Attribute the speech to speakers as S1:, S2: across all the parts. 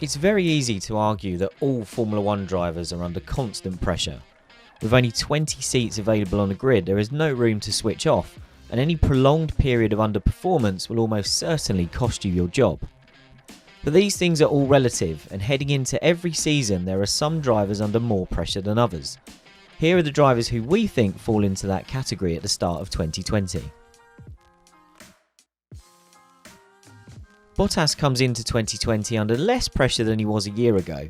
S1: It's very easy to argue that all Formula 1 drivers are under constant pressure. With only 20 seats available on the grid, there is no room to switch off, and any prolonged period of underperformance will almost certainly cost you your job. But these things are all relative, and heading into every season there are some drivers under more pressure than others. Here are the drivers who we think fall into that category at the start of 2020. Bottas comes into 2020 under less pressure than he was a year ago.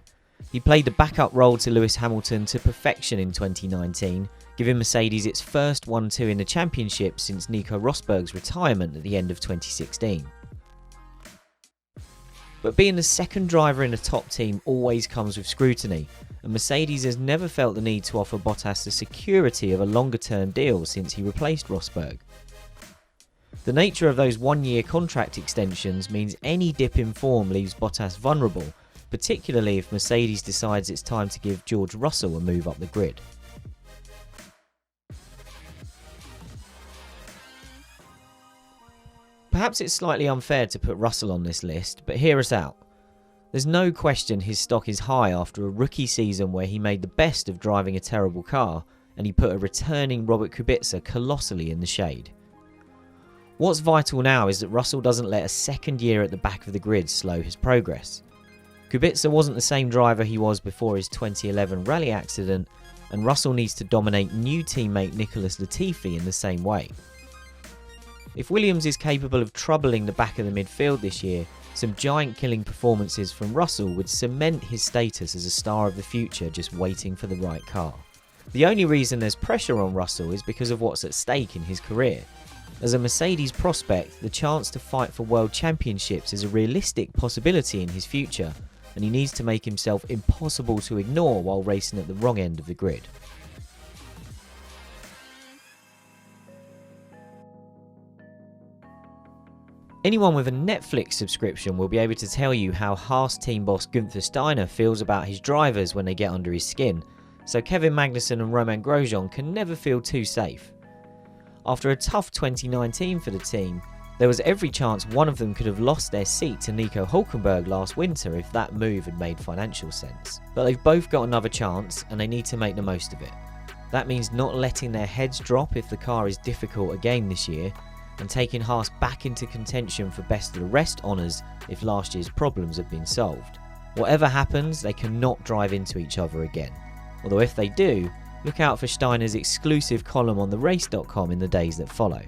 S1: He played the backup role to Lewis Hamilton to perfection in 2019, giving Mercedes its first 1-2 in the championship since Nico Rosberg's retirement at the end of 2016. But being the second driver in a top team always comes with scrutiny, and Mercedes has never felt the need to offer Bottas the security of a longer-term deal since he replaced Rosberg. The nature of those one-year contract extensions means any dip in form leaves Bottas vulnerable, particularly if Mercedes decides it's time to give George Russell a move up the grid. Perhaps it's slightly unfair to put Russell on this list, but hear us out. There's no question his stock is high after a rookie season where he made the best of driving a terrible car, and he put a returning Robert Kubica colossally in the shade. What's vital now is that Russell doesn't let a second year at the back of the grid slow his progress. Kubica wasn't the same driver he was before his 2011 rally accident, and Russell needs to dominate new teammate Nicholas Latifi in the same way. If Williams is capable of troubling the back of the midfield this year, some giant-killing performances from Russell would cement his status as a star of the future just waiting for the right car. The only reason there's pressure on Russell is because of what's at stake in his career. As a Mercedes prospect, the chance to fight for world championships is a realistic possibility in his future, and he needs to make himself impossible to ignore while racing at the wrong end of the grid. Anyone with a Netflix subscription will be able to tell you how Haas team boss Günther Steiner feels about his drivers when they get under his skin, so Kevin Magnussen and Romain Grosjean can never feel too safe. After a tough 2019 for the team, there was every chance one of them could have lost their seat to Nico Hülkenberg last winter if that move had made financial sense. But they've both got another chance and they need to make the most of it. That means not letting their heads drop if the car is difficult again this year, and taking Haas back into contention for best of the rest honours if last year's problems have been solved. Whatever happens, they cannot drive into each other again. Although if they do, look out for Steiner's exclusive column on therace.com in the days that follow.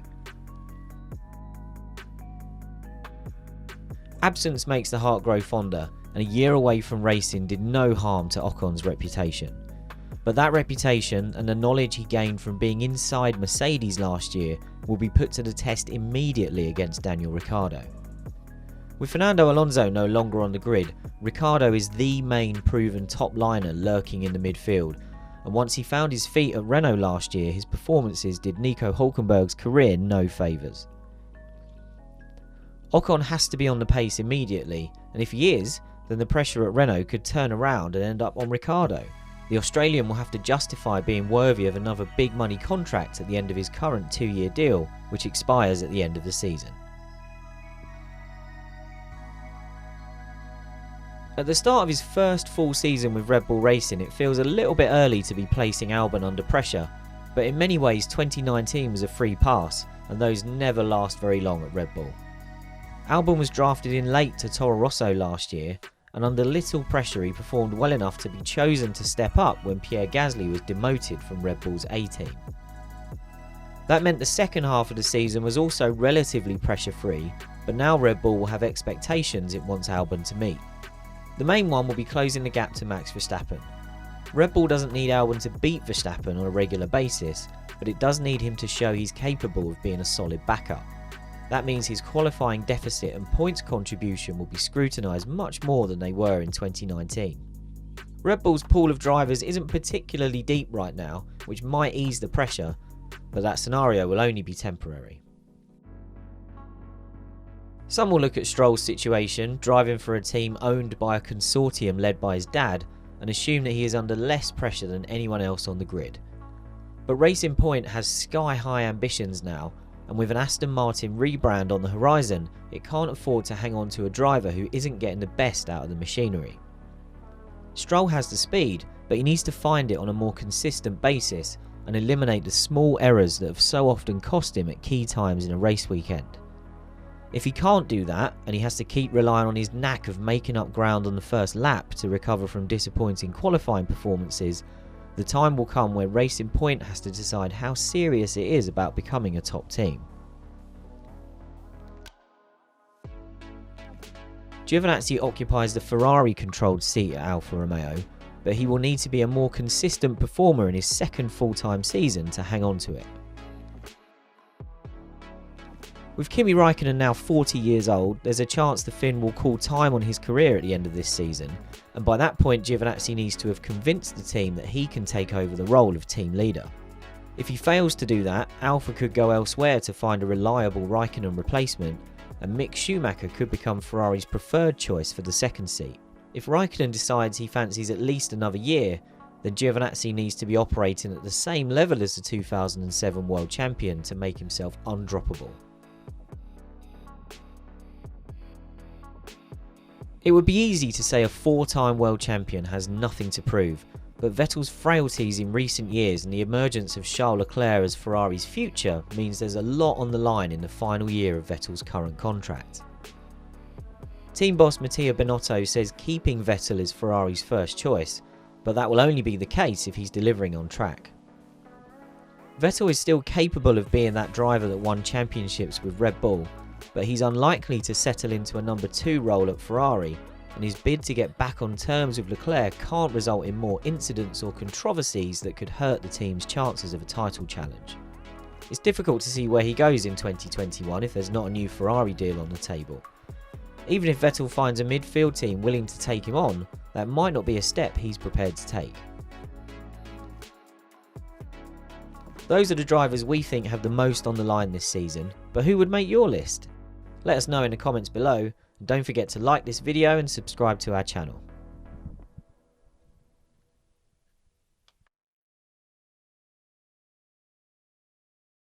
S1: Absence makes the heart grow fonder, and a year away from racing did no harm to Ocon's reputation. But that reputation and the knowledge he gained from being inside Mercedes last year will be put to the test immediately against Daniel Ricciardo. With Fernando Alonso no longer on the grid, Ricciardo is the main proven top liner lurking in the midfield, and once he found his feet at Renault last year, his performances did Nico Hülkenberg's career no favours. Ocon has to be on the pace immediately, and if he is, then the pressure at Renault could turn around and end up on Ricciardo. The Australian will have to justify being worthy of another big money contract at the end of his current 2-year deal, which expires at the end of the season. At the start of his first full season with Red Bull Racing, it feels a little bit early to be placing Albon under pressure, but in many ways 2019 was a free pass, and those never last very long at Red Bull. Albon was drafted in late to Toro Rosso last year, and under little pressure he performed well enough to be chosen to step up when Pierre Gasly was demoted from Red Bull's A team. That meant the second half of the season was also relatively pressure-free, but now Red Bull will have expectations it wants Albon to meet. The main one will be closing the gap to Max Verstappen. Red Bull doesn't need Albon to beat Verstappen on a regular basis, but it does need him to show he's capable of being a solid backup. That means his qualifying deficit and points contribution will be scrutinised much more than they were in 2019. Red Bull's pool of drivers isn't particularly deep right now, which might ease the pressure, but that scenario will only be temporary. Some will look at Stroll's situation, driving for a team owned by a consortium led by his dad, and assume that he is under less pressure than anyone else on the grid. But Racing Point has sky-high ambitions now, and with an Aston Martin rebrand on the horizon, it can't afford to hang on to a driver who isn't getting the best out of the machinery. Stroll has the speed, but he needs to find it on a more consistent basis and eliminate the small errors that have so often cost him at key times in a race weekend. If he can't do that, and he has to keep relying on his knack of making up ground on the first lap to recover from disappointing qualifying performances, the time will come where Racing Point has to decide how serious it is about becoming a top team. Giovinazzi occupies the Ferrari-controlled seat at Alfa Romeo, but he will need to be a more consistent performer in his second full-time season to hang on to it. With Kimi Raikkonen now 40 years old, there's a chance the Finn will call time on his career at the end of this season, and by that point Giovinazzi needs to have convinced the team that he can take over the role of team leader. If he fails to do that, Alfa could go elsewhere to find a reliable Raikkonen replacement, and Mick Schumacher could become Ferrari's preferred choice for the second seat. If Raikkonen decides he fancies at least another year, then Giovinazzi needs to be operating at the same level as the 2007 world champion to make himself undroppable. It would be easy to say a four-time world champion has nothing to prove, but Vettel's frailties in recent years and the emergence of Charles Leclerc as Ferrari's future means there's a lot on the line in the final year of Vettel's current contract. Team boss Mattia Binotto says keeping Vettel is Ferrari's first choice, but that will only be the case if he's delivering on track. Vettel is still capable of being that driver that won championships with Red Bull, but he's unlikely to settle into a number 2 role at Ferrari, and his bid to get back on terms with Leclerc can't result in more incidents or controversies that could hurt the team's chances of a title challenge. It's difficult to see where he goes in 2021 if there's not a new Ferrari deal on the table. Even if Vettel finds a midfield team willing to take him on, that might not be a step he's prepared to take. Those are the drivers we think have the most on the line this season, but who would make your list? Let us know in the comments below, and don't forget to like this video and subscribe to our channel.